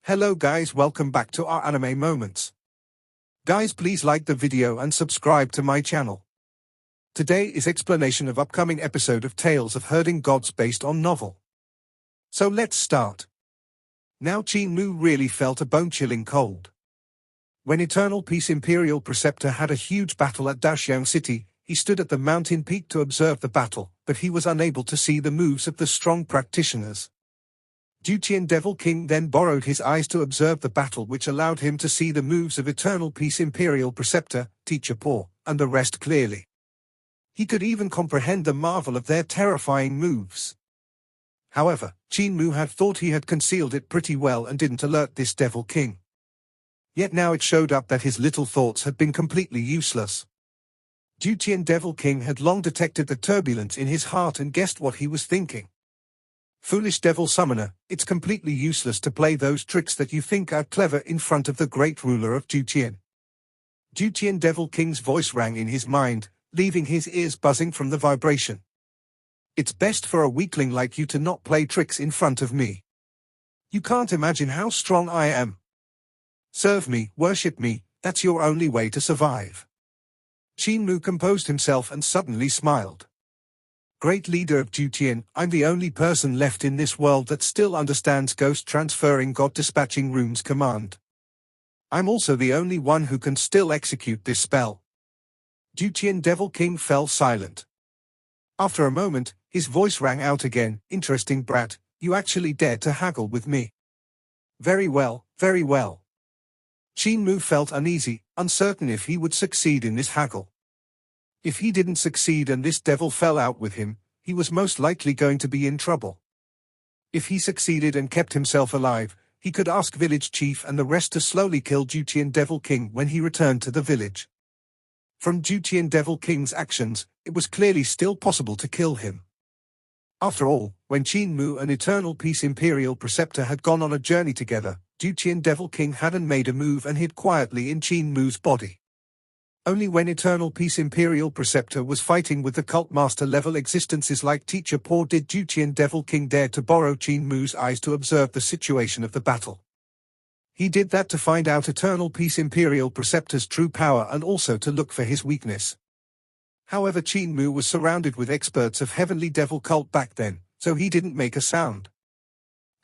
Hello guys, welcome back to our anime moments. Guys, please like the video and subscribe to my channel. Today is explanation of upcoming episode of Tales of Herding Gods based on novel. So let's start. Now Qin Mu really felt a bone-chilling cold. When Eternal Peace Imperial Preceptor had a huge battle at Daoxiang City, he stood at the mountain peak to observe the battle, but he was unable to see the moves of the strong practitioners. Qin Devil King then borrowed his eyes to observe the battle, which allowed him to see the moves of Eternal Peace Imperial Preceptor, Teacher Po, and the rest clearly. He could even comprehend the marvel of their terrifying moves. However, Qin Mu had thought he had concealed it pretty well and didn't alert this Devil King. Yet now it showed up that his little thoughts had been completely useless. Qin Devil King had long detected the turbulence in his heart and guessed what he was thinking. Foolish Devil Summoner, it's completely useless to play those tricks that you think are clever in front of the great ruler of Qin. Qin Devil King's voice rang in his mind, leaving his ears buzzing from the vibration. It's best for a weakling like you to not play tricks in front of me. You can't imagine how strong I am. Serve me, worship me, that's your only way to survive. Qin Mu composed himself and suddenly smiled. Great leader of Qin, I'm the only person left in this world that still understands Ghost Transferring God Dispatching Runes command. I'm also the only one who can still execute this spell. Qin Devil King fell silent. After a moment, his voice rang out again, interesting brat, you actually dared to haggle with me. Very well, very well. Qin Mu felt uneasy, uncertain if he would succeed in this haggle. If he didn't succeed and this devil fell out with him, he was most likely going to be in trouble. If he succeeded and kept himself alive, he could ask village chief and the rest to slowly kill Qin Devil King when he returned to the village. From Qin Devil King's actions, it was clearly still possible to kill him. After all, when Qin Mu and Eternal Peace Imperial Preceptor had gone on a journey together, Qin Devil King hadn't made a move and hid quietly in Qin Mu's body. Only when Eternal Peace Imperial Preceptor was fighting with the cult master level existences like Teacher Po did Qin Devil King dare to borrow Qin Mu's eyes to observe the situation of the battle. He did that to find out Eternal Peace Imperial Preceptor's true power and also to look for his weakness. However, Qin Mu was surrounded with experts of Heavenly Devil cult back then, so he didn't make a sound.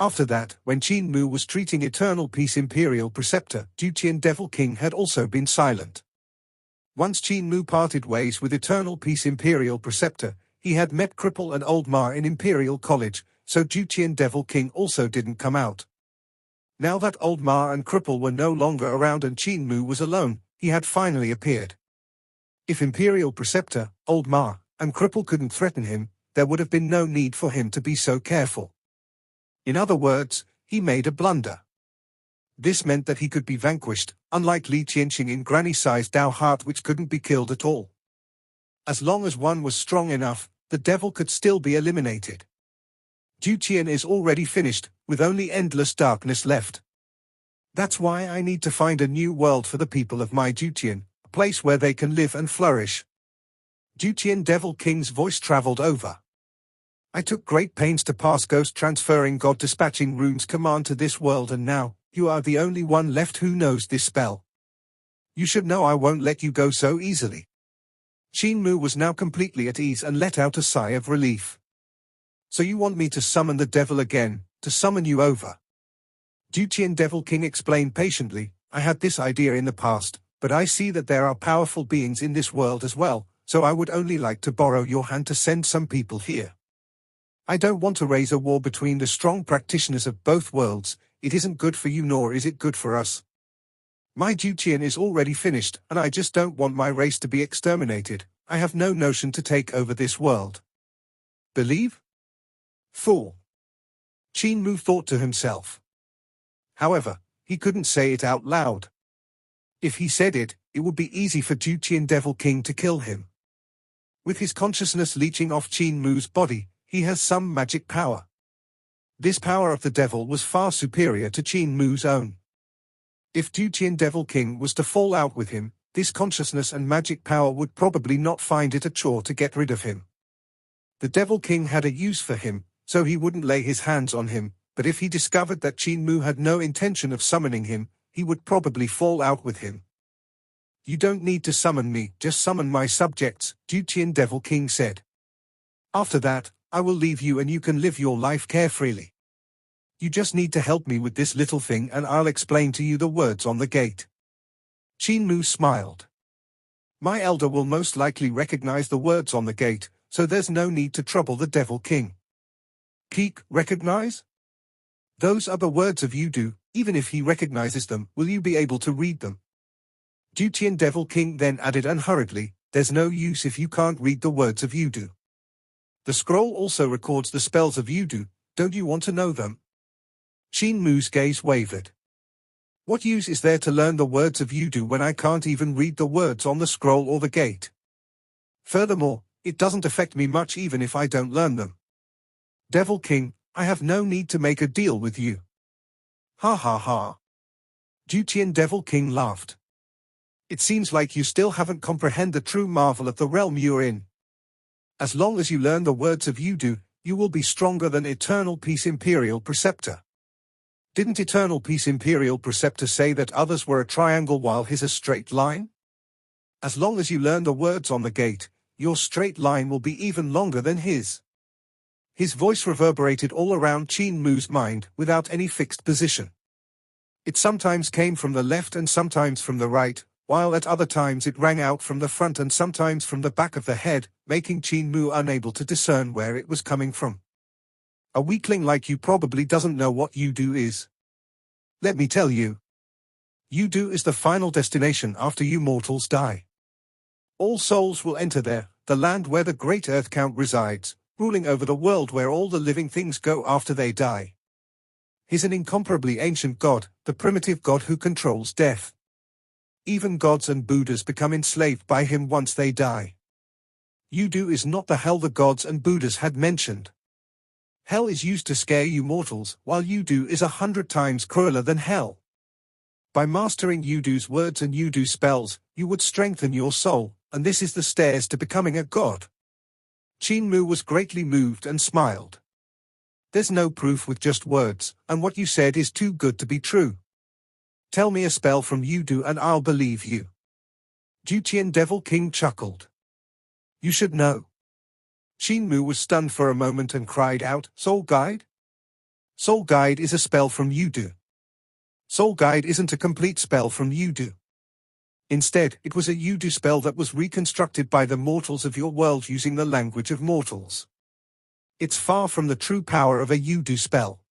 After that, when Qin Mu was treating Eternal Peace Imperial Preceptor, Qin Devil King had also been silent. Once Qin Mu parted ways with Eternal Peace Imperial Preceptor, he had met Cripple and Old Ma in Imperial College, so Qin Devil King also didn't come out. Now that Old Ma and Cripple were no longer around and Qin Mu was alone, he had finally appeared. If Imperial Preceptor, Old Ma, and Cripple couldn't threaten him, there would have been no need for him to be so careful. In other words, he made a blunder. This meant that he could be vanquished, unlike Li Qianxing in granny-sized Dao Heart which couldn't be killed at all. As long as one was strong enough, the devil could still be eliminated. Qin is already finished, with only endless darkness left. That's why I need to find a new world for the people of my Qin, a place where they can live and flourish. Qin Devil King's voice traveled over. I took great pains to pass Ghost Transferring God Dispatching Runes command to this world and now, you are the only one left who knows this spell. You should know I won't let you go so easily. Qin Mu was now completely at ease and let out a sigh of relief. So you want me to summon the devil again, to summon you over? Qin Devil King explained patiently, I had this idea in the past, but I see that there are powerful beings in this world as well, so I would only like to borrow your hand to send some people here. I don't want to raise a war between the strong practitioners of both worlds. It isn't good for you nor is it good for us. My Qin is already finished and I just don't want my race to be exterminated. I have no notion to take over this world. Believe? Fool. Qin Mu thought to himself. However, he couldn't say it out loud. If he said it, it would be easy for Qin Devil King to kill him. With his consciousness leeching off Qin Mu's body, he has some magic power. This power of the devil was far superior to Qin Mu's own. If Qin Devil King was to fall out with him, this consciousness and magic power would probably not find it a chore to get rid of him. The Devil King had a use for him, so he wouldn't lay his hands on him, But if he discovered that Qin Mu had no intention of summoning him, he would probably fall out with him. "You don't need to summon me, just summon my subjects," Qian Devil King said. "After that, I will leave you and you can live your life carefreely. You just need to help me with this little thing and I'll explain to you the words on the gate." Qin Mu smiled. "My elder will most likely recognize the words on the gate, so there's no need to trouble the Devil King." "Keek, recognize? Those are the words of Yudu. Even if he recognizes them, will you be able to read them?" Qian Devil King then added unhurriedly, "There's no use if you can't read the words of Yudu. The scroll also records the spells of Yudu. Don't you want to know them?" Qin Mu's gaze wavered. "What use is there to learn the words of Yudu when I can't even read the words on the scroll or the gate? Furthermore, it doesn't affect me much even if I don't learn them. Devil King, I have no need to make a deal with you." "Ha ha ha." Qian Devil King laughed. "It seems like you still haven't comprehended the true marvel of the realm you're in. As long as you learn the words of Yudu, you will be stronger than Eternal Peace Imperial Preceptor. Didn't Eternal Peace Imperial Preceptor say that others were a triangle while his a straight line? As long as you learn the words on the gate, your straight line will be even longer than his." His voice reverberated all around Qin Mu's mind without any fixed position. It sometimes came from the left and sometimes from the right, while at other times it rang out from the front and sometimes from the back of the head, making Qin Mu unable to discern where it was coming from. "A weakling like you probably doesn't know what Yudu is. Let me tell you. Yudu is the final destination after you mortals die. All souls will enter there, the land where the great Earth Count resides, ruling over the world where all the living things go after they die. He's an incomparably ancient god, the primitive god who controls death. Even gods and Buddhas become enslaved by him once they die. Yudu is not the hell the gods and Buddhas had mentioned. Hell is used to scare you mortals, while Yudu is 100 times crueler than hell. By mastering Yudu's words and Yudu's spells, you would strengthen your soul, and this is the stairs to becoming a god." Qin Mu was greatly moved and smiled. "There's no proof with just words, and what you said is too good to be true. Tell me a spell from Yudu and I'll believe you." Qian Devil King chuckled. "You should know." Qin Mu was stunned for a moment and cried out, "Soul Guide? Soul Guide is a spell from Yudu. Soul Guide isn't a complete spell from Yudu. Instead, it was a Yudu spell that was reconstructed by the mortals of your world using the language of mortals. It's far from the true power of a Yudu spell."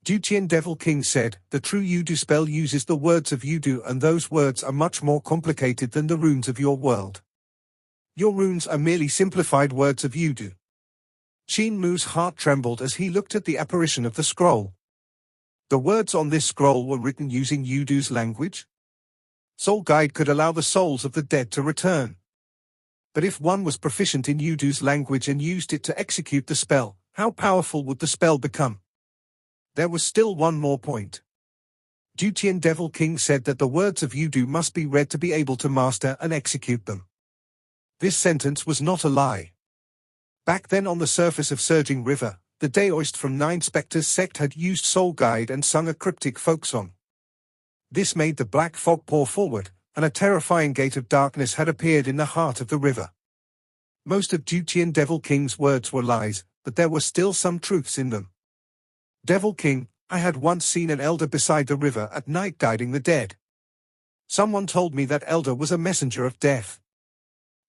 Qian Devil King said, "The true Yudu spell uses the words of Yudu and those words are much more complicated than the runes of your world. Your runes are merely simplified words of Yudu." Qin Mu's heart trembled as he looked at the apparition of the scroll. The words on this scroll were written using Yudu's language? Soul Guide could allow the souls of the dead to return. But if one was proficient in Yudu's language and used it to execute the spell, how powerful would the spell become? There was still one more point. Qian Devil King said that the words of Yudu must be read to be able to master and execute them. This sentence was not a lie. Back then on the surface of Surging River, the Daoist from Nine Spectres sect had used Soul Guide and sung a cryptic folk song. This made the black fog pour forward, and a terrifying gate of darkness had appeared in the heart of the river. Most of Qian Devil King's words were lies, but there were still some truths in them. "Devil King, I had once seen an elder beside the river at night guiding the dead. Someone told me that elder was a messenger of death.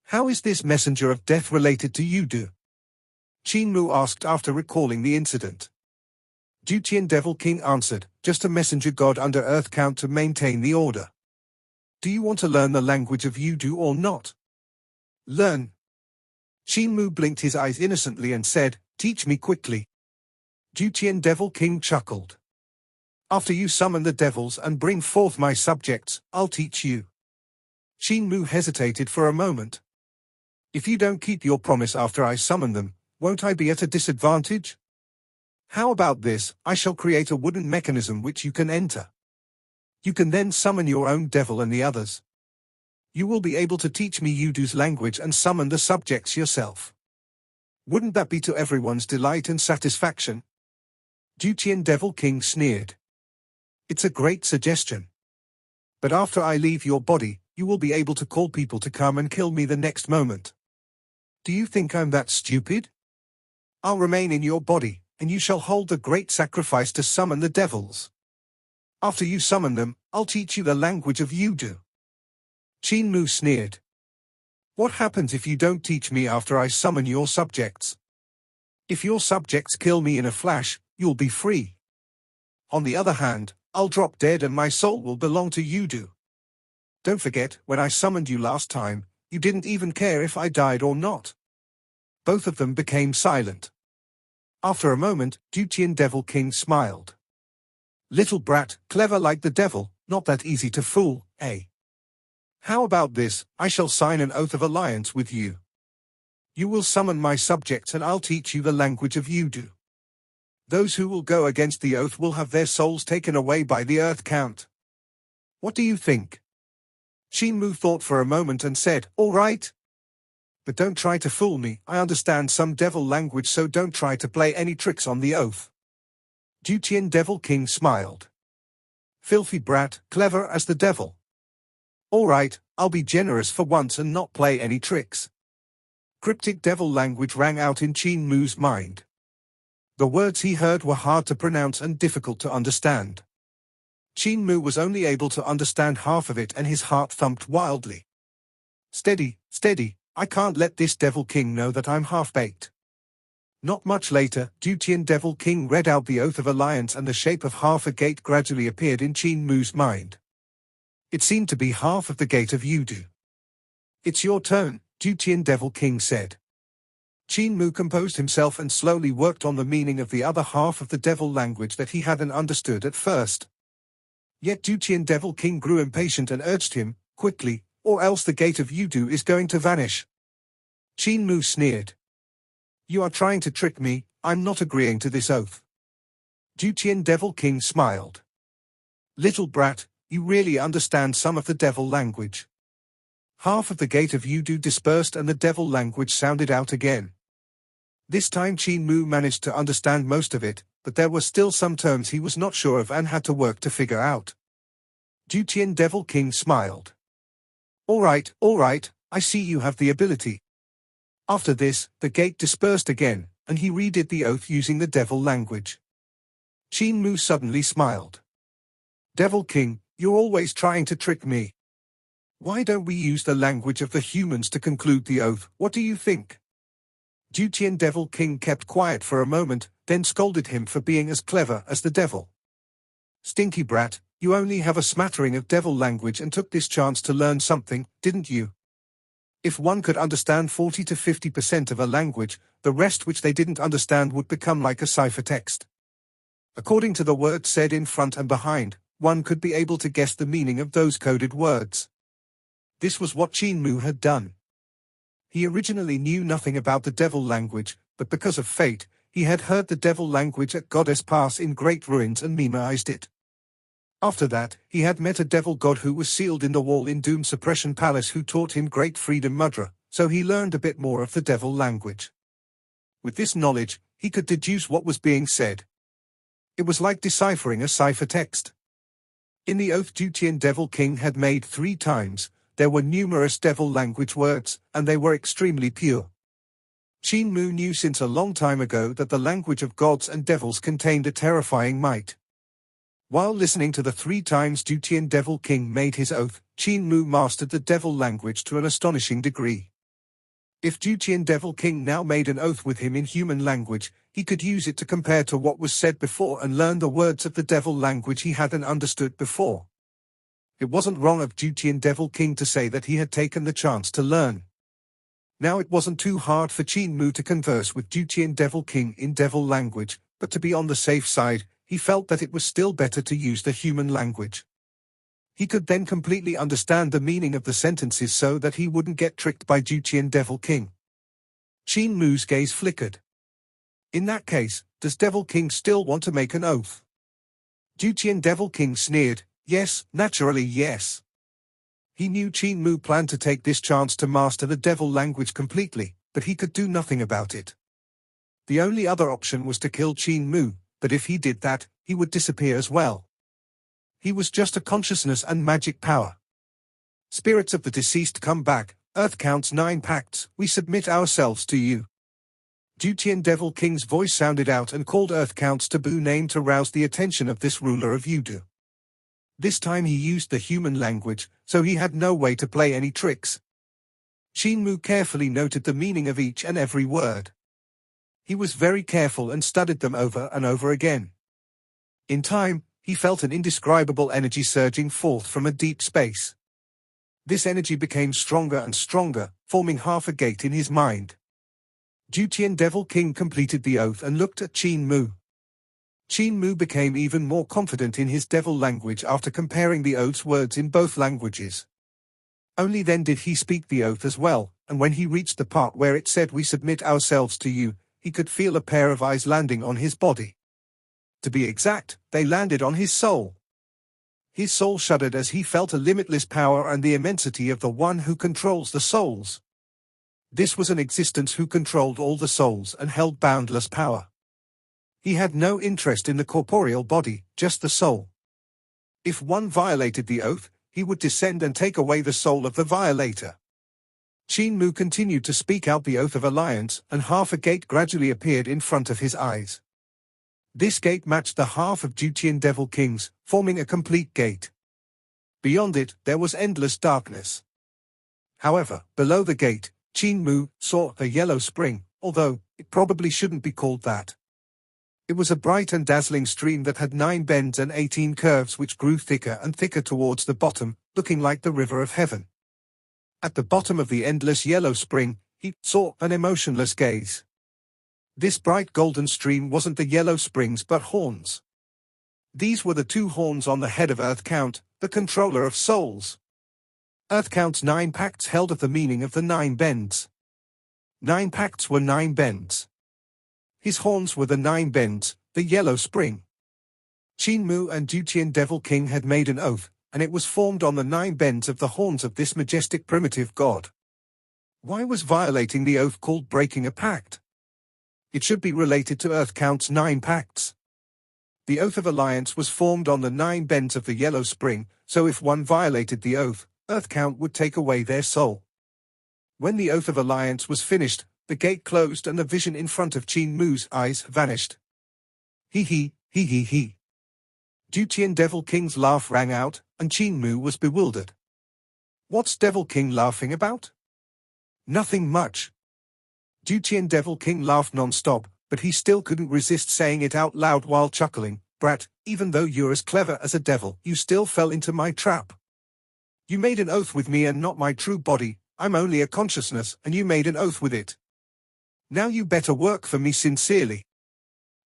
How is this messenger of death related to Yudu?" Qin Mu asked after recalling the incident. Qian Devil King answered, "Just a messenger god under Earth Count to maintain the order. Do you want to learn the language of Yudu or not?" "Learn." Qin Mu blinked his eyes innocently and said, "Teach me quickly." Qian Devil King chuckled. "After you summon the devils and bring forth my subjects, I'll teach you." Qin Mu hesitated for a moment. "If you don't keep your promise after I summon them, won't I be at a disadvantage? How about this? I shall create a wooden mechanism which you can enter. You can then summon your own devil and the others. You will be able to teach me Yudu's language and summon the subjects yourself. Wouldn't that be to everyone's delight and satisfaction?" Duqian Devil King sneered. It's a great suggestion. But after I leave your body, you will be able to call people to come and kill me the next moment. Do you think I'm that stupid? I'll remain in your body, and you shall hold the great sacrifice to summon the devils. After you summon them, I'll teach you the language of Yudu. Qin Mu sneered. What happens if you don't teach me after I summon your subjects? If your subjects kill me in a flash, you'll be free. On the other hand, I'll drop dead and my soul will belong to Yudu. Don't forget, when I summoned you last time, you didn't even care if I died or not. Both of them became silent. After a moment, Duqian Devil King smiled. Little brat, clever like the devil, not that easy to fool, eh? How about this? I shall sign an oath of alliance with you. You will summon my subjects and I'll teach you the language of Yudu. Those who will go against the oath will have their souls taken away by the Earth Count. What do you think? Qin Mu thought for a moment and said, all right. But don't try to fool me, I understand some devil language, so don't try to play any tricks on the oath. Duqian Devil King smiled. Filthy brat, clever as the devil. All right, I'll be generous for once and not play any tricks. Cryptic devil language rang out in Qin Mu's mind. The words he heard were hard to pronounce and difficult to understand. Qin Mu was only able to understand half of it and his heart thumped wildly. Steady, steady, I can't let this Devil King know that I'm half-baked. Not much later, Duqian Devil King read out the Oath of Alliance and the shape of half a gate gradually appeared in Qin Mu's mind. It seemed to be half of the gate of Yudu. It's your turn, Duqian Devil King said. Qin Mu composed himself and slowly worked on the meaning of the other half of the devil language that he hadn't understood at first. Yet Duqian Devil King grew impatient and urged him, quickly, or else the gate of Yudu is going to vanish. Qin Mu sneered. You are trying to trick me, I'm not agreeing to this oath. Duqian Devil King smiled. Little brat, you really understand some of the devil language. Half of the gate of Yudu dispersed and the devil language sounded out again. This time Qin Mu managed to understand most of it, but there were still some terms he was not sure of and had to work to figure out. Duqian Devil King smiled. All right, I see you have the ability. After this, the gate dispersed again, and he redid the oath using the devil language. Qin Mu suddenly smiled. Devil King, you're always trying to trick me. Why don't we use the language of the humans to conclude the oath, what do you think? Duqian Devil King kept quiet for a moment, then scolded him for being as clever as the devil. Stinky brat, you only have a smattering of devil language and took this chance to learn something, didn't you? If one could understand 40 to 50% of a language, the rest which they didn't understand would become like a ciphertext. According to the words said in front and behind, one could be able to guess the meaning of those coded words. This was what Qin Mu had done. He originally knew nothing about the devil language, but because of fate, he had heard the devil language at Goddess Pass in great ruins and memoized it. After that, he had met a devil god who was sealed in the wall in Doom Suppression Palace who taught him great freedom mudra, so he learned a bit more of the devil language. With this knowledge, he could deduce what was being said. It was like deciphering a ciphertext. In the oath Duqian Devil King had made 3 times, there were numerous devil language words, and they were extremely pure. Qin Mu knew since a long time ago that the language of gods and devils contained a terrifying might. While listening to the 3 times Duqian Devil King made his oath, Qin Mu mastered the devil language to an astonishing degree. If Duqian Devil King now made an oath with him in human language, he could use it to compare to what was said before and learn the words of the devil language he hadn't understood before. It wasn't wrong of Duqian Devil King to say that he had taken the chance to learn. Now it wasn't too hard for Qin Mu to converse with Duqian Devil King in devil language, but to be on the safe side, he felt that it was still better to use the human language. He could then completely understand the meaning of the sentences so that he wouldn't get tricked by Duqian Devil King. Qin Mu's gaze flickered. In that case, does Devil King still want to make an oath? Duqian Devil King sneered, yes, naturally yes. He knew Qin Mu planned to take this chance to master the devil language completely, but he could do nothing about it. The only other option was to kill Qin Mu, but if he did that, he would disappear as well. He was just a consciousness and magic power. Spirits of the deceased come back, Earth counts 9 pacts, we submit ourselves to you. Qin Devil King's voice sounded out and called Earth Count's taboo name to rouse the attention of this ruler of Yudu. This time he used the human language, so he had no way to play any tricks. Qin Mu carefully noted the meaning of each and every word. He was very careful and studied them over and over again. In time, he felt an indescribable energy surging forth from a deep space. This energy became stronger and stronger, forming half a gate in his mind. Qin Devil King completed the oath and looked at Qin Mu. Qin Mu became even more confident in his devil language after comparing the oath's words in both languages. Only then did he speak the oath as well, and when he reached the part where it said we submit ourselves to you, he could feel a pair of eyes landing on his body. To be exact, they landed on his soul. His soul shuddered as he felt a limitless power and the immensity of the one who controls the souls. This was an existence who controlled all the souls and held boundless power. He had no interest in the corporeal body, just the soul. If one violated the oath, he would descend and take away the soul of the violator. Qin Mu continued to speak out the oath of alliance, and half a gate gradually appeared in front of his eyes. This gate matched the half of Qin Devil King's, forming a complete gate. Beyond it, there was endless darkness. However, below the gate, Qin Mu saw a yellow spring, although it probably shouldn't be called that. It was a bright and dazzling stream that had 9 bends and 18 curves which grew thicker and thicker towards the bottom, looking like the river of heaven. At the bottom of the endless yellow spring, he saw an emotionless gaze. This bright golden stream wasn't the yellow springs but horns. These were the 2 horns on the head of Earth Count, the controller of souls. Earth Count's 9 pacts held at the meaning of the 9 bends. 9 pacts were 9 bends. His horns were the 9 bends, the yellow spring. Qin Mu and Qin Devil King had made an oath, and it was formed on the 9 bends of the horns of this majestic primitive god. Why was violating the oath called breaking a pact? It should be related to Earth Count's 9 pacts. The oath of alliance was formed on the 9 bends of the yellow spring, so if one violated the oath, Earth Count would take away their soul. When the oath of alliance was finished, the gate closed and the vision in front of Qin Mu's eyes vanished. He. Qin Devil King's laugh rang out, and Qin Mu was bewildered. What's Devil King laughing about? Nothing much. Qin Devil King laughed non-stop, but he still couldn't resist saying it out loud while chuckling. Brat, even though you're as clever as a devil, you still fell into my trap. You made an oath with me and not my true body. I'm only a consciousness, and you made an oath with it. Now you better work for me sincerely.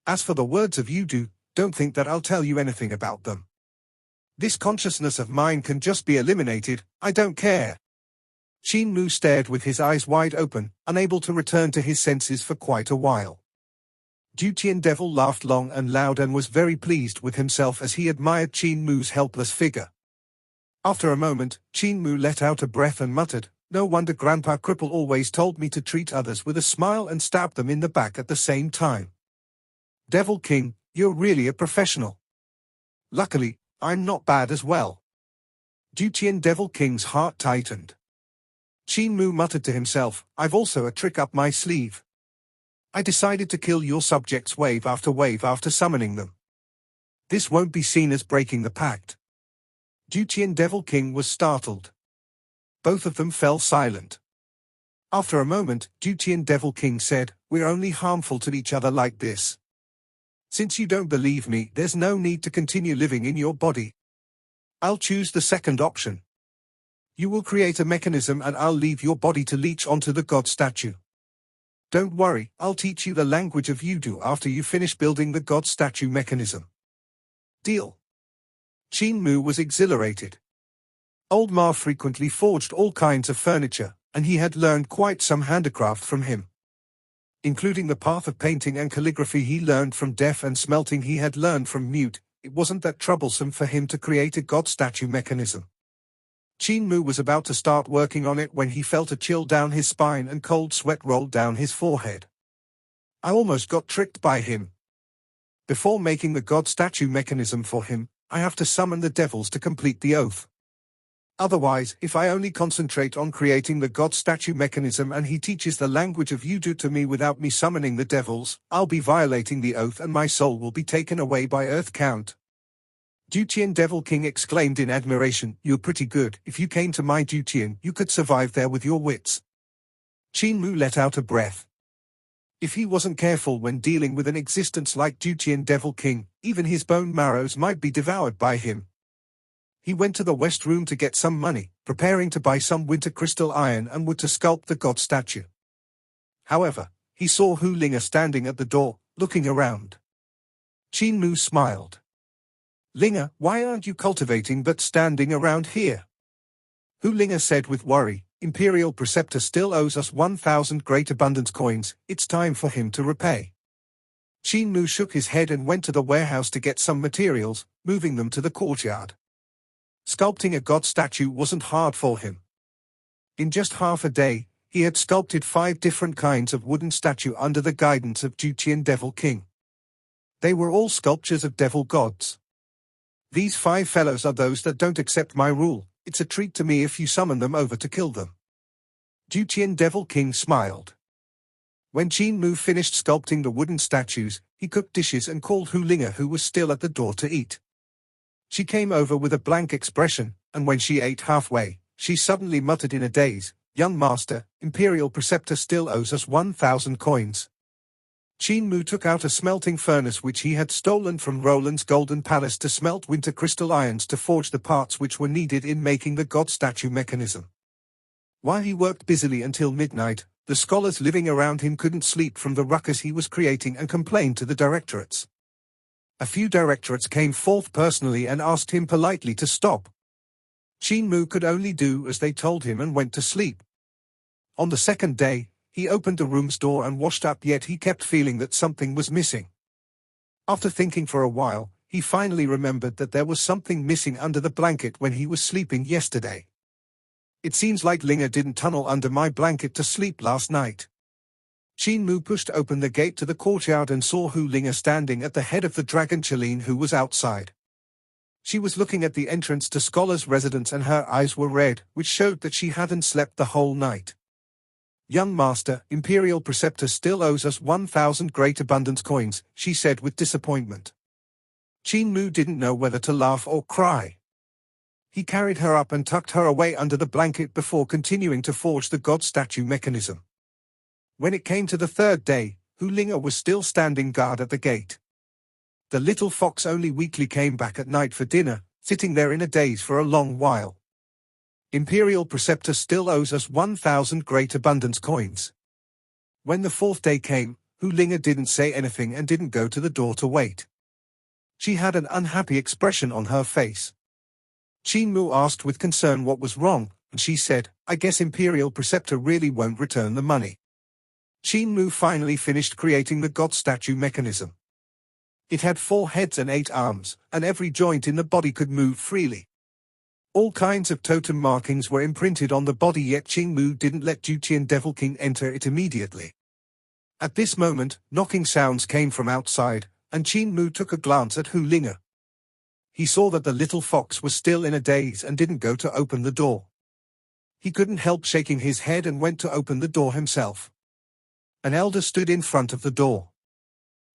As for the words of Yudu, don't think that I'll tell you anything about them. This consciousness of mine can just be eliminated, I don't care. Qin Mu stared with his eyes wide open, unable to return to his senses for quite a while. Qin Devil laughed long and loud and was very pleased with himself as he admired Qin Mu's helpless figure. After a moment, Qin Mu let out a breath and muttered, "No wonder Grandpa Cripple always told me to treat others with a smile and stab them in the back at the same time. Devil King, you're really a professional. Luckily, I'm not bad as well." Qin Devil King's heart tightened. Qin Mu muttered to himself, "I've also a trick up my sleeve. I decided to kill your subjects wave after summoning them. This won't be seen as breaking the pact." Qin Devil King was startled. Both of them fell silent. After a moment, Qin Devil King said, "We're only harmful to each other like this. Since you don't believe me, there's no need to continue living in your body. I'll choose the second option. You will create a mechanism and I'll leave your body to leech onto the god statue. Don't worry, I'll teach you the language of Yudu after you finish building the god statue mechanism. Deal?" Qin Mu was exhilarated. Old Ma frequently forged all kinds of furniture, and he had learned quite some handicraft from him. Including the path of painting and calligraphy he learned from deaf, and smelting he had learned from mute. It wasn't that troublesome for him to create a god statue mechanism. Qin Mu was about to start working on it when he felt a chill down his spine and cold sweat rolled down his forehead. I almost got tricked by him. Before making the god statue mechanism for him, I have to summon the devils to complete the oath. Otherwise, if I only concentrate on creating the god statue mechanism and he teaches the language of Yudu to me without me summoning the devils, I'll be violating the oath and my soul will be taken away by Earth Count. Qin Devil King exclaimed in admiration, "You're pretty good. If you came to my Qin, you could survive there with your wits." Qin Mu let out a breath. If he wasn't careful when dealing with an existence like Qin Devil King, even his bone marrows might be devoured by him. He went to the west room to get some money, preparing to buy some winter crystal iron and wood to sculpt the god statue. However, he saw Hu Linga standing at the door, looking around. Qin Mu smiled. "Linga, why aren't you cultivating but standing around here?" Hu Linga said with worry, "Imperial Preceptor still owes us 1,000 great abundance coins, it's time for him to repay." Qin Mu shook his head and went to the warehouse to get some materials, moving them to the courtyard. Sculpting a god statue wasn't hard for him. In just half a day, he had sculpted 5 different kinds of wooden statue under the guidance of Qin Devil King. They were all sculptures of devil gods. "These 5 fellows are those that don't accept my rule. It's a treat to me if you summon them over to kill them." Qin Devil King smiled. When Qin Mu finished sculpting the wooden statues, he cooked dishes and called Hu Linga, who was still at the door, to eat. She came over with a blank expression, and when she ate halfway, she suddenly muttered in a daze, "Young master, Imperial Preceptor still owes us 1,000 coins." Qin Mu took out a smelting furnace which he had stolen from Roland's Golden Palace to smelt winter crystal irons to forge the parts which were needed in making the god statue mechanism. While he worked busily until midnight, the scholars living around him couldn't sleep from the ruckus he was creating and complained to the directorates. A few directorates came forth personally and asked him politely to stop. Qin Mu could only do as they told him and went to sleep. On the second day, he opened the room's door and washed up, yet he kept feeling that something was missing. After thinking for a while, he finally remembered that there was something missing under the blanket when he was sleeping yesterday. "It seems like Linga didn't tunnel under my blanket to sleep last night." Qin Mu pushed open the gate to the courtyard and saw Hu Linga standing at the head of the dragon Chalene, who was outside. She was looking at the entrance to Scholar's residence and her eyes were red, which showed that she hadn't slept the whole night. "Young master, Imperial Preceptor still owes us 1,000 great abundance coins," she said with disappointment. Qin Mu didn't know whether to laugh or cry. He carried her up and tucked her away under the blanket before continuing to forge the god statue mechanism. When it came to the third day, Hu Linga was still standing guard at the gate. The little fox only weekly came back at night for dinner, sitting there in a daze for a long while. "Imperial Preceptor still owes us 1,000 great abundance coins." When the 4th day came, Hu Linga didn't say anything and didn't go to the door to wait. She had an unhappy expression on her face. Qin Mu asked with concern what was wrong, and she said, "I guess Imperial Preceptor really won't return the money." Qin Mu finally finished creating the god statue mechanism. It had 4 heads and 8 arms, and every joint in the body could move freely. All kinds of totem markings were imprinted on the body, yet Qin Mu didn't let Qin Devil King enter it immediately. At this moment, knocking sounds came from outside, and Qin Mu took a glance at Hu Linga. He saw that the little fox was still in a daze and didn't go to open the door. He couldn't help shaking his head and went to open the door himself. An elder stood in front of the door.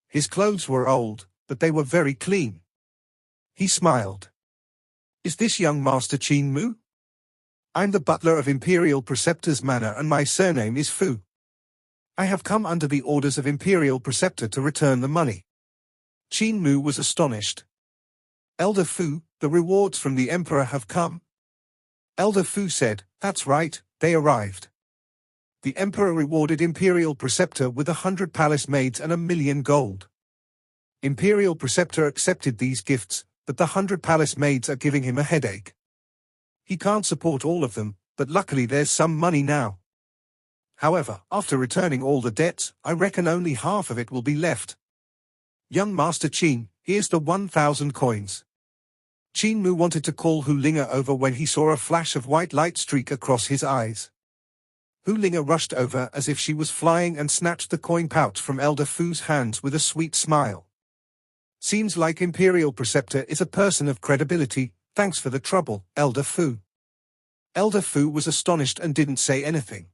His clothes were old, but they were very clean. He smiled. "Is this young Master Qin Mu? I'm the butler of Imperial Preceptor's Manor and my surname is Fu. I have come under the orders of Imperial Preceptor to return the money." Qin Mu was astonished. "Elder Fu, the rewards from the Emperor have come?" Elder Fu said, "That's right, they arrived. The Emperor rewarded Imperial Preceptor with 100 palace maids and 1,000,000 gold. Imperial Preceptor accepted these gifts, but the 100 palace maids are giving him a headache. He can't support all of them, but luckily there's some money now. However, after returning all the debts, I reckon only half of it will be left. Young Master Qin, here's the 1,000 coins." Qin Mu wanted to call Hu Linga over when he saw a flash of white light streak across his eyes. Hu Linga rushed over as if she was flying and snatched the coin pouch from Elder Fu's hands with a sweet smile. Seems like Imperial Preceptor is a person of credibility. Thanks for the trouble, Elder Fu. Elder Fu was astonished and didn't say anything.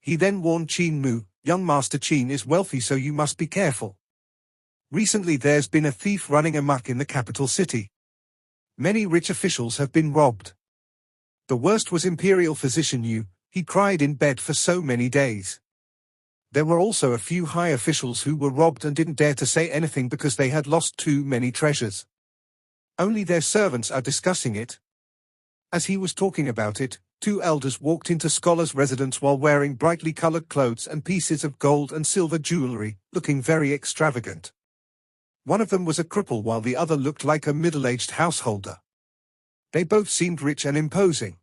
He then warned Qin Mu, young Master Qin is wealthy, so you must be careful. Recently there's been a thief running amok in the capital city. Many rich officials have been robbed. The worst was Imperial Physician Yu. He cried in bed for so many days. There were also a few high officials who were robbed and didn't dare to say anything because they had lost too many treasures. Only their servants are discussing it. As he was talking about it, two elders walked into Scholar's residence while wearing brightly colored clothes and pieces of gold and silver jewelry, looking very extravagant. One of them was a cripple while the other looked like a middle-aged householder. They both seemed rich and imposing.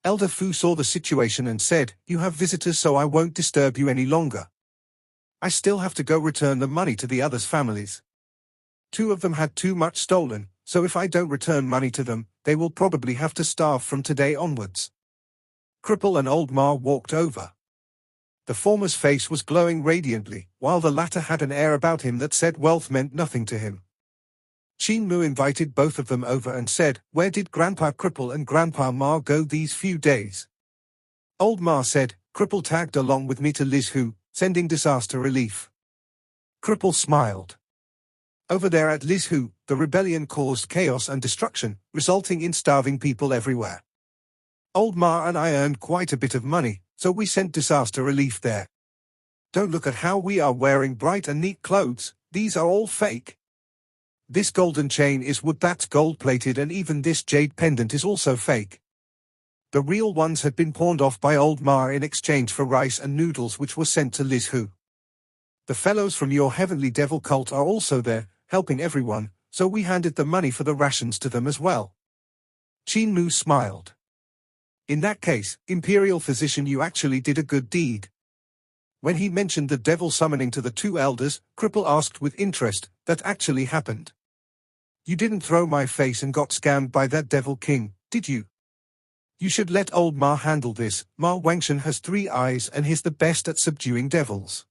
Elder Fu saw the situation and said, "You have visitors, so I won't disturb you any longer. I still have to go return the money to the others' families. Two of them had too much stolen, so if I don't return money to them, they will probably have to starve from today onwards." Cripple and Old Ma walked over. The former's face was glowing radiantly, while the latter had an air about him that said wealth meant nothing to him. Qin Mu invited both of them over and said, "Where did Grandpa Cripple and Grandpa Ma go these few days?" Old Ma said, "Cripple tagged along with me to Liz Hu, sending disaster relief." Cripple smiled. Over there at Liz Hu, the rebellion caused chaos and destruction, resulting in starving people everywhere. Old Ma and I earned quite a bit of money, so we sent disaster relief there. Don't look at how we are wearing bright and neat clothes, these are all fake. This golden chain is wood that's gold-plated, and even this jade pendant is also fake. The real ones had been pawned off by Old Ma in exchange for rice and noodles which were sent to Liz Hu. The fellows from your heavenly devil cult are also there, helping everyone, so we handed the money for the rations to them as well. Qin Mu smiled. In that case, Imperial Physician, you actually did a good deed. When he mentioned the devil summoning to the two elders, Cripple asked with interest, "That actually happened? You didn't throw my face and got scammed by that devil king, did you? You should let Old Ma handle this. Ma Wangshan has 3 eyes and he's the best at subduing devils."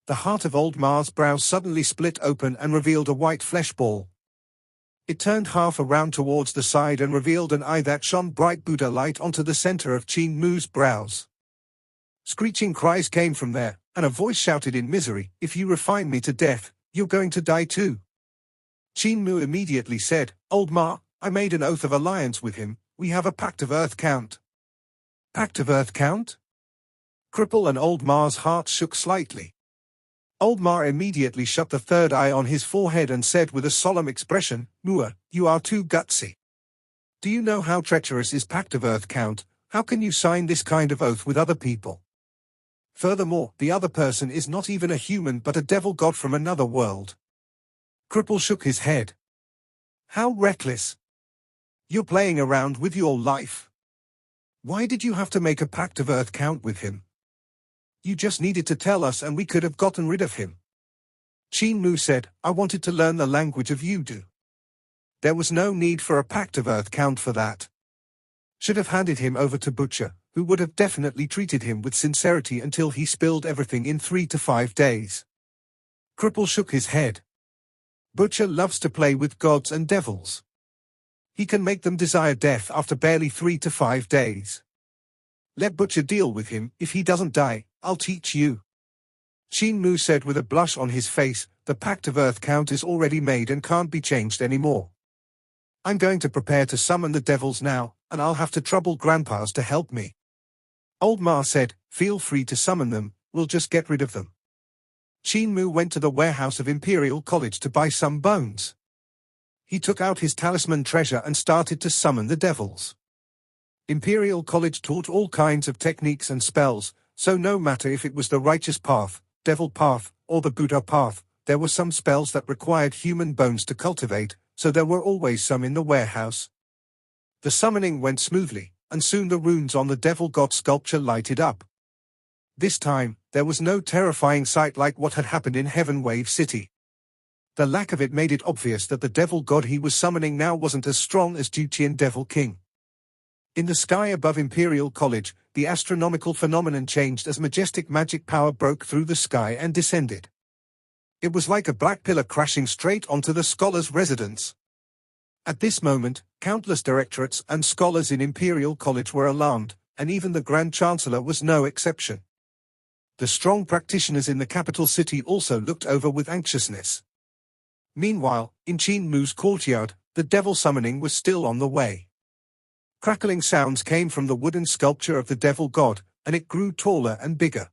The heart of Old Ma's brows suddenly split open and revealed a white flesh ball. It turned half around towards the side and revealed an eye that shone bright Buddha light onto the center of Qin Mu's brows. Screeching cries came from there, and a voice shouted in misery, "If you refine me to death, you're going to die too." Qin Mu immediately said, "Old Ma, I made an oath of alliance with him. We have a pact of earth count." Pact of earth count? Cripple and Old Ma's heart shook slightly. Old Ma immediately shut the third eye on his forehead and said with a solemn expression, "Mua, you are too gutsy. Do you know how treacherous is pact of earth count? How can you sign this kind of oath with other people? Furthermore, the other person is not even a human but a devil god from another world." Cripple shook his head. "How reckless. You're playing around with your life. Why did you have to make a pact of earth count with him? You just needed to tell us and we could have gotten rid of him." Qin Mu said, "I wanted to learn the language of Yudu. There was no need for a pact of earth count for that. Should have handed him over to Butcher, who would have definitely treated him with sincerity until he spilled everything in 3 to 5 days. Cripple shook his head. Butcher loves to play with gods and devils. He can make them desire death after barely 3 to 5 days. Let Butcher deal with him. If he doesn't die, I'll teach you." Qin Mu said with a blush on his face, "The pact of earth count is already made and can't be changed anymore. I'm going to prepare to summon the devils now, and I'll have to trouble grandpas to help me." Old Ma said, "Feel free to summon them, we'll just get rid of them." Qin Mu went to the warehouse of Imperial College to buy some bones. He took out his talisman treasure and started to summon the devils. Imperial College taught all kinds of techniques and spells, so no matter if it was the righteous path, devil path, or the Buddha path, there were some spells that required human bones to cultivate, so there were always some in the warehouse. The summoning went smoothly, and soon the runes on the devil god sculpture lighted up. This time, there was no terrifying sight like what had happened in Heaven Wave City. The lack of it made it obvious that the devil god he was summoning now wasn't as strong as Duqian Devil King. In the sky above Imperial College, the astronomical phenomenon changed as majestic magic power broke through the sky and descended. It was like a black pillar crashing straight onto the scholars' residence. At this moment, countless directorates and scholars in Imperial College were alarmed, and even the Grand Chancellor was no exception. The strong practitioners in the capital city also looked over with anxiousness. Meanwhile, in Qin Mu's courtyard, the devil summoning was still on the way. Crackling sounds came from the wooden sculpture of the devil god, and it grew taller and bigger.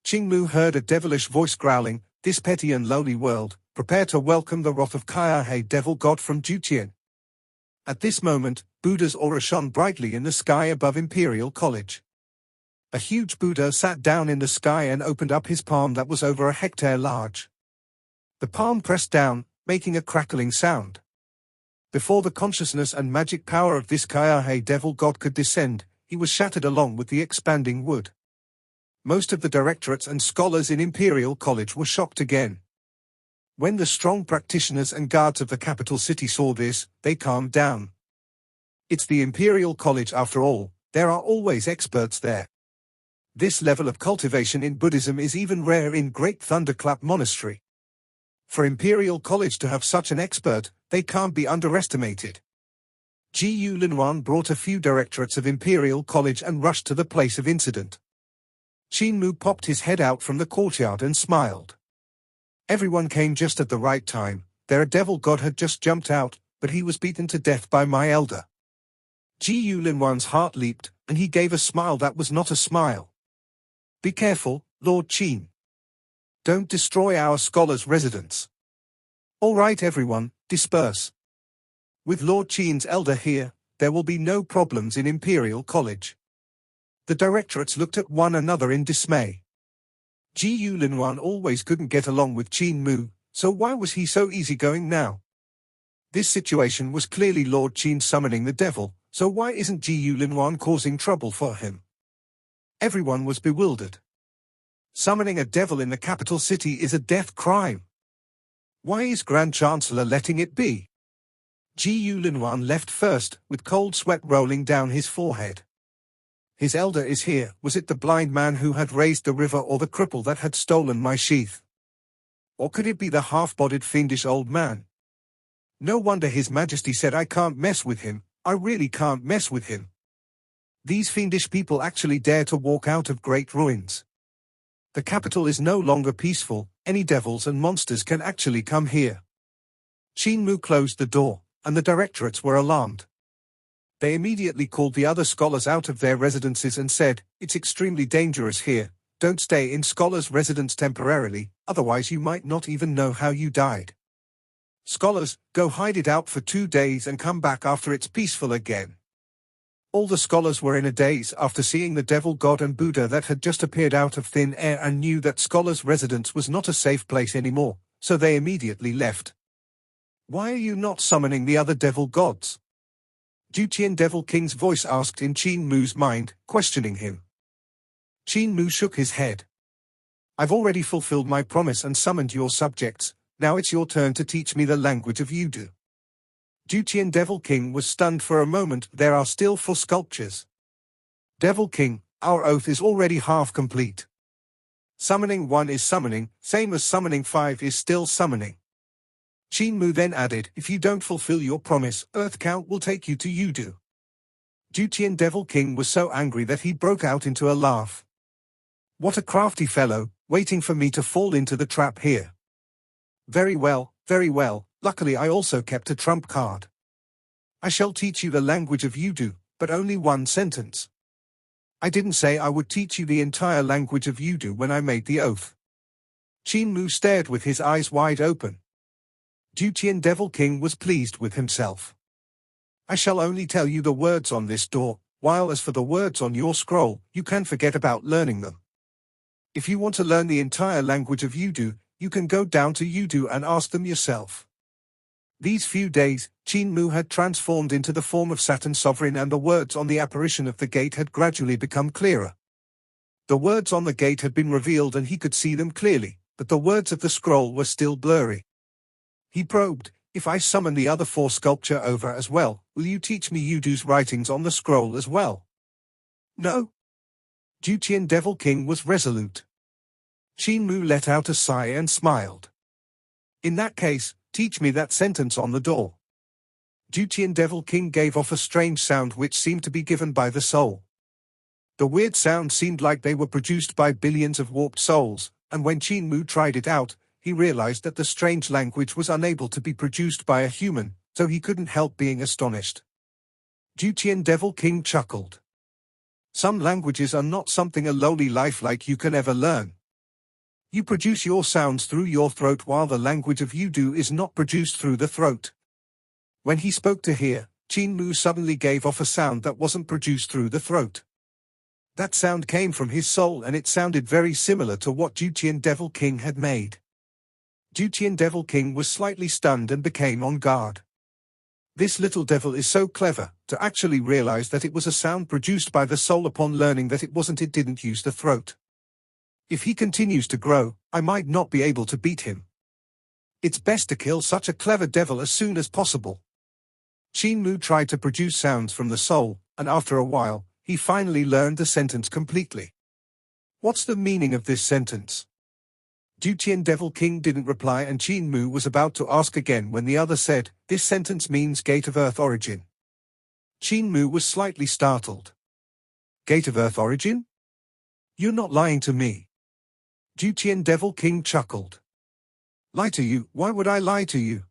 Qin Mu heard a devilish voice growling, "This petty and lowly world, prepare to welcome the wrath of Kaiahe devil god from Juqian." At this moment, Buddha's aura shone brightly in the sky above Imperial College. A huge Buddha sat down in the sky and opened up his palm that was over a hectare large. The palm pressed down, making a crackling sound. Before the consciousness and magic power of this Kaiahe devil god could descend, he was shattered along with the expanding wood. Most of the directorates and scholars in Imperial College were shocked again. When the strong practitioners and guards of the capital city saw this, they calmed down. It's the Imperial College after all, there are always experts there. This level of cultivation in Buddhism is even rare in Great Thunderclap Monastery. For Imperial College to have such an expert, they can't be underestimated. Gu Linwan brought a few directorates of Imperial College and rushed to the place of incident. Qin Mu popped his head out from the courtyard and smiled. Everyone came just at the right time. Their devil god had just jumped out, but he was beaten to death by my elder. Gu Linwan's heart leaped, and he gave a smile that was not a smile. "Be careful, Lord Qin. Don't destroy our scholars' residence." "All right everyone, disperse. With Lord Qin's elder here, there will be no problems in Imperial College." The directorates looked at one another in dismay. Gu Linwan always couldn't get along with Qin Mu, so why was he so easygoing now? This situation was clearly Lord Qin summoning the devil, so why isn't Gu Linwan causing trouble for him? Everyone was bewildered. Summoning a devil in the capital city is a death crime. Why is Grand Chancellor letting it be? Gu Linwan left first, with cold sweat rolling down his forehead. His elder is here. Was it the blind man who had raised the river or the cripple that had stolen my sheath? Or could it be the half-bodied fiendish old man? No wonder His Majesty said I can't mess with him. I really can't mess with him. These fiendish people actually dare to walk out of great ruins. The capital is no longer peaceful. Any devils and monsters can actually come here. Qin Mu closed the door, and the directorates were alarmed. They immediately called the other scholars out of their residences and said, "It's extremely dangerous here. Don't stay in scholars' residence temporarily, otherwise you might not even know how you died. Scholars, go hide it out for 2 days and come back after it's peaceful again." All the scholars were in a daze after seeing the devil god and Buddha that had just appeared out of thin air and knew that scholars' residence was not a safe place anymore, so they immediately left. "Why are you not summoning the other devil gods?" Juqian Devil King's voice asked in Qin Mu's mind, questioning him. Qin Mu shook his head. "I've already fulfilled my promise and summoned your subjects. Now it's your turn to teach me the language of Yudu." Juqian Devil King was stunned for a moment. "There are still 4 sculptures." "Devil King, our oath is already half complete. Summoning 1 is summoning, same as summoning 5 is still summoning." Qin Mu then added, "If you don't fulfill your promise, Earth Count will take you to Yudu." Juqian Devil King was so angry that he broke out into a laugh. "What a crafty fellow, waiting for me to fall into the trap here. Very well, very well. Luckily I also kept a trump card. I shall teach you the language of Yudu, but only 1 sentence. I didn't say I would teach you the entire language of Yudu when I made the oath." Qin Mu stared with his eyes wide open. Juqian Devil King was pleased with himself. "I shall only tell you the words on this door, while as for the words on your scroll, you can forget about learning them. If you want to learn the entire language of Yudu, you can go down to Yudu and ask them yourself." These few days, Qin Mu had transformed into the form of Saturn Sovereign, and the words on the apparition of the gate had gradually become clearer. The words on the gate had been revealed and he could see them clearly, but the words of the scroll were still blurry. He probed, "If I summon the other 4 sculpture over as well, will you teach me Yudu's writings on the scroll as well?" "No." Juqian Devil King was resolute. Qin Mu let out a sigh and smiled. In that case, teach me that sentence on the door. Qin Devil King gave off a strange sound which seemed to be given by the soul. The weird sound seemed like they were produced by billions of warped souls, and when Qin Mu tried it out, he realized that the strange language was unable to be produced by a human, so he couldn't help being astonished. Qin Devil King chuckled. Some languages are not something a lowly life like you can ever learn. You produce your sounds through your throat while the language of Yudu is not produced through the throat. When he spoke to here, Qin Mu suddenly gave off a sound that wasn't produced through the throat. That sound came from his soul and it sounded very similar to what Qin Devil King had made. Qin Devil King was slightly stunned and became on guard. This little devil is so clever, to actually realize that it was a sound produced by the soul upon learning that it didn't use the throat. If he continues to grow, I might not be able to beat him. It's best to kill such a clever devil as soon as possible. Qin Mu tried to produce sounds from the soul, and after a while, he finally learned the sentence completely. What's the meaning of this sentence? Qin Devil King didn't reply and Qin Mu was about to ask again when the other said, "This sentence means Gate of Earth Origin." Qin Mu was slightly startled. Gate of Earth Origin? You're not lying to me. Qin Devil King chuckled. Lie to you? Why would I lie to you?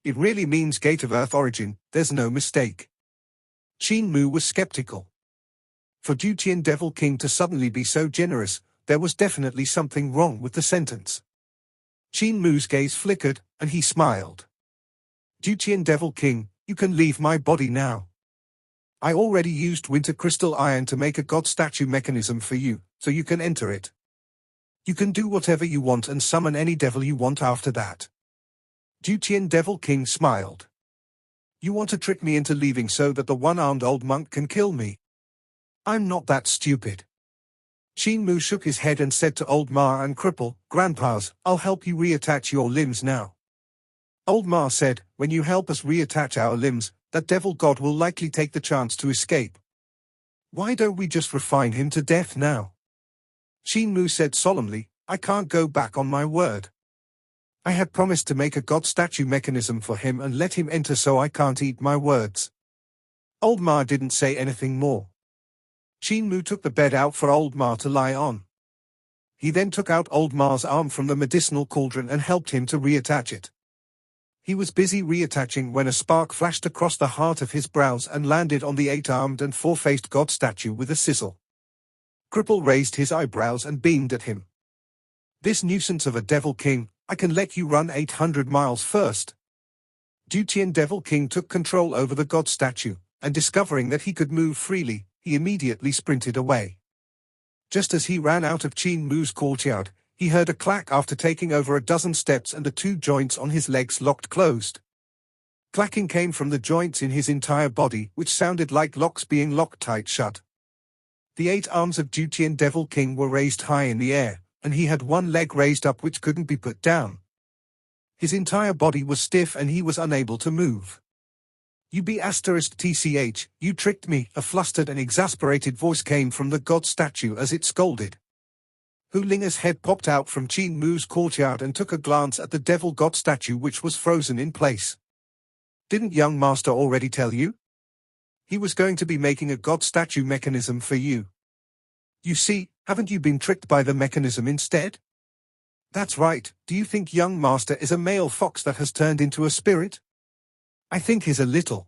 It really means Gate of Earth Origin, there's no mistake. Qin Mu was skeptical. For Qin Devil King to suddenly be so generous, there was definitely something wrong with the sentence. Qin Mu's gaze flickered, and he smiled. Qin Devil King, you can leave my body now. I already used winter crystal iron to make a god statue mechanism for you, so you can enter it. You can do whatever you want and summon any devil you want after that. Qin Devil King smiled. You want to trick me into leaving so that the one-armed old monk can kill me? I'm not that stupid. Qin Mu shook his head and said to Old Ma and Cripple, "Grandpas, I'll help you reattach your limbs now." Old Ma said, "When you help us reattach our limbs, that devil god will likely take the chance to escape. Why don't we just refine him to death now?" Qin Mu said solemnly, "I can't go back on my word. I had promised to make a god statue mechanism for him and let him enter, so I can't eat my words." Old Ma didn't say anything more. Qin Mu took the bed out for Old Ma to lie on. He then took out Old Ma's arm from the medicinal cauldron and helped him to reattach it. He was busy reattaching when a spark flashed across the heart of his brows and landed on the eight-armed and four-faced god statue with a sizzle. Cripple raised his eyebrows and beamed at him. "This nuisance of a Devil King, I can let you run 800 miles first." Qin Devil King took control over the god statue, and discovering that he could move freely, he immediately sprinted away. Just as he ran out of Qin Mu's courtyard, he heard a clack after taking over a dozen steps and the two joints on his legs locked closed. Clacking came from the joints in his entire body, which sounded like locks being locked tight shut. The 8 arms of Qin Devil King were raised high in the air, and he had one leg raised up which couldn't be put down. His entire body was stiff and he was unable to move. "You *tch, you tricked me," a flustered and exasperated voice came from the god statue as it scolded. Hu Linger's head popped out from Qin Mu's courtyard and took a glance at the devil god statue which was frozen in place. "Didn't young master already tell you? He was going to be making a god statue mechanism for you. You see, haven't you been tricked by the mechanism instead?" "That's right. Do you think young master is a male fox that has turned into a spirit?" "I think he's a little."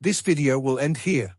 This video will end here.